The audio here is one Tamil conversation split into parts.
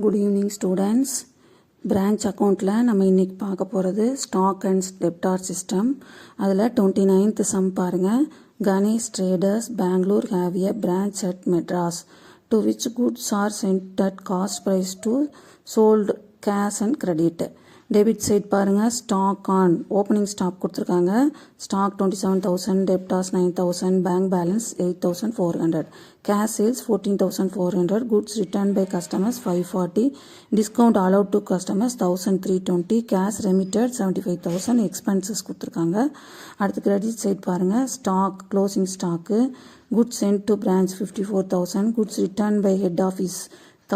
Good evening students. Branch accountல நம்ம இன்னைக்கு பார்க்க போகிறது stock and debtor system. அதில் 29th sum பாருங்க. Ganesh Traders Bangalore have a branch at Madras to which goods are sent at cost price to sold cash and credit. Debit side பாருங்க stock on opening stock கொடுத்துருக்காங்க. Stock 27,000, debtors 9,000, bank balance 8,400. Cash sales 14,400, goods returned by customers 540, discount allowed to customers 1,320, cash remitted 75,000, expenses கொடுத்துருக்காங்க. அடுத்து credit side பாருங்க stock closing stock, goods sent to branch 54,000, goods returned by head office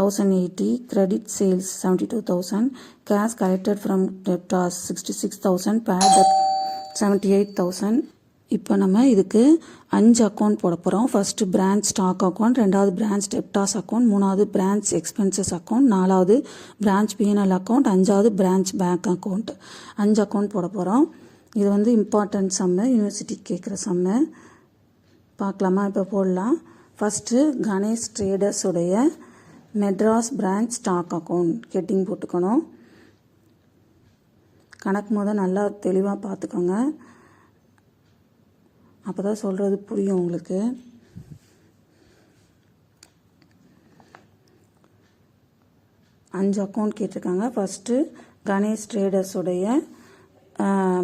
1,080, credit sales 72,000, cash collected from debtors 66,000, bad debt 78,000. இப்போ நம்ம இதுக்கு 5 அக்கௌண்ட் போட போகிறோம். ஃபர்ஸ்ட் பிரான்ச் ஸ்டாக் அக்கௌண்ட், ரெண்டாவது பிரான்ச் டெப்டாஸ் அக்கௌண்ட், மூணாவது பிரான்ச் எக்ஸ்பென்சஸ் அக்கௌண்ட், நாலாவது பிரான்ச் பிஎன்எல் அக்கௌண்ட், அஞ்சாவது பிரான்ச் பேங்க் அக்கௌண்ட். 5 அக்கௌண்ட் போட போகிறோம். இது வந்து இம்பார்ட்டன்ட் சம்மு, யூனிவர்சிட்டி கேட்குற சம்மு. பார்க்கலாமா? இப்போ போடலாம். ஃபஸ்ட்டு கணேஷ் ட்ரேடர்ஸுடைய Madras branch stock account heading போட்டுக்கணும். கணக்கு நல்லா தெளிவாக பார்த்துக்கோங்க, அப்போ தான் சொல்கிறது புரியும் உங்களுக்கு. அஞ்சு அக்கௌண்ட் கேட்டிருக்காங்க. ஃபஸ்ட்டு கணேஷ் ட்ரேடர்ஸுடைய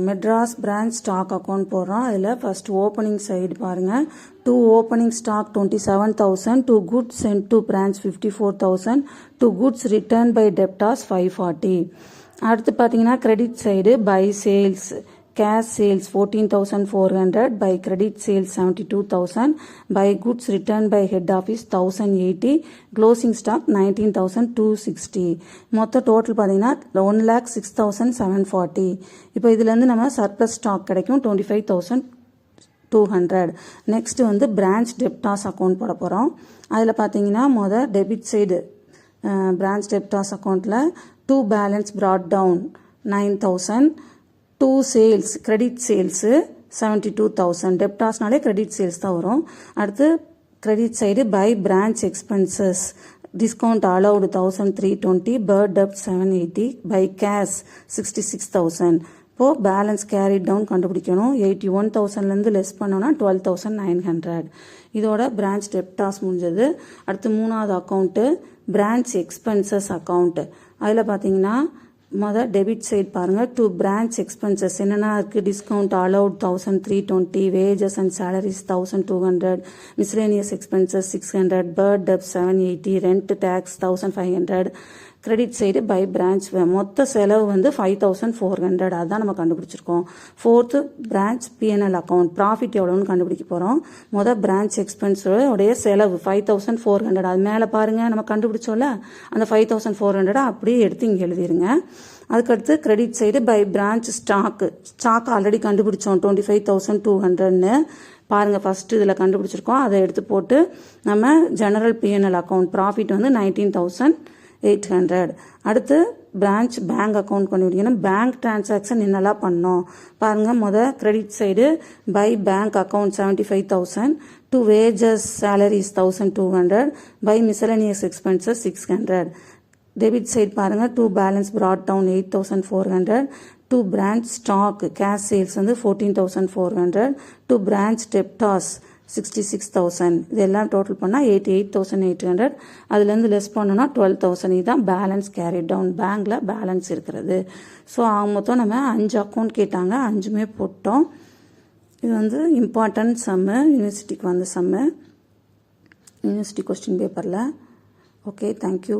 மெட்ராஸ் பிரான்ச் ஸ்டாக் அக்கௌண்ட் போடுறோம். அதில் ஃபர்ஸ்ட் ஓப்பனிங் சைடு பாருங்கள். 2 opening stock 27,000, 2 goods sent to branch 54,000, 2 goods returned by debtors 540. அடுத்து பார்த்தீங்கன்னா credit side by sales, cash sales 14,400, by credit sales 72,000, by goods return by head office 1,080, closing stock 19,260. மொத்த டோட்டல் பார்த்தீங்கன்னா 1,06,740. இப்போ இதுலேருந்து நம்ம சர்ப்ளஸ் ஸ்டாக் கிடைக்கும் 25,200. நெக்ஸ்ட் வந்து பிரான்ச் டெப்டாஸ் அக்கௌண்ட் போட போகிறோம். அதில் பார்த்தீங்கன்னா டெபிட் சைடு பிரான்ச் டெப்டாஸ் அக்கௌண்ட்டில் 2 balance brought down 9,000, 2 sales credit sales 72,000. டெப்டாஸ்னாலே கிரெடிட் சேல்ஸ் தான் வரும். அடுத்து credit side by branch expenses, discount allowed 1,320, bad டெப்ட் 780, பை கேஷ் 66,000. இப்போது பேலன்ஸ் கேரி டவுன் கண்டுபிடிக்கணும். 81,000லேருந்து லெஸ் பண்ணோன்னா 12,900. இதோட பிரான்ச் டெப்டாஸ் முடிஞ்சது. அடுத்து மூணாவது அக்கௌண்ட்டு பிரான்ச் எக்ஸ்பென்சஸ் அக்கௌண்ட். அதில் பார்த்தீங்கன்னா டெபிட் சைட் பாருங்கள். 2 பிரான்ச் எக்ஸ்பென்சஸ் என்னென்னா இருக்குது. Discount allowed 1,320, wages and salaries 1,200, miscellaneous expenses 600, bad டெப்ட் 780, rent taxes 1,500. Credit side by branch மொத்த செலவு வந்து 5,400. அதுதான் நம்ம கண்டுபிடிச்சிருக்கோம். Fourth branch PNL account, profit எவ்வளோன்னு கண்டுபிடிக்க போகிறோம். பிரான்ச் எக்ஸ்பென்ஸோடைய செலவு 5,400. அது மேலே பாருங்கள், நம்ம கண்டுபிடிச்சோம்ல அந்த 5,400 அப்படியே எடுத்து இங்கே எழுதிருங்க. அதுக்கடுத்து credit side by branch stock already கண்டுபிடிச்சோம் 25,200ன்னு பாருங்கள். ஃபஸ்ட்டு இதில் கண்டுபிடிச்சிருக்கோம், அதை எடுத்து போட்டு நம்ம ஜெனரல் பிஎன்எல் அக்கௌண்ட் ப்ராஃபிட் வந்து 19,800. அடுத்து பிரான்ச் பேங்க் அக்கௌண்ட் கண்டுபிடிக்கணும். பேங்க் டிரான்சாக்ஷன் என்னெல்லாம் பண்ணோம் பாருங்கள். Credit side by bank account 75,000, 2 wages salaries 1,200, by miscellaneous expenses 600. Debit side பாருங்கள். 2 balance brought down 8,400, 2 branch stock cash sales வந்து 14,400, 2 பிரான்ச் டெப்டாஸ் 66,000. இதெல்லாம் டோட்டல் பண்ணால் 88,800. அதுலேருந்து லெஸ் பண்ணோன்னா 12,000. இதுதான் பேலன்ஸ் கேரி டவுன், பேங்க்கில் பேலன்ஸ் இருக்கிறது. ஸோ மொத்தம் நம்ம 5 அக்கௌண்ட் கேட்டாங்க, 5மே போட்டோம். இது வந்து இம்பார்ட்டன்ட் சம்மு, யூனிவர்சிட்டிக்கு வந்த சம்மு, யூனிவர்சிட்டி கொஸ்டின் பேப்பரில். Okay, thank you.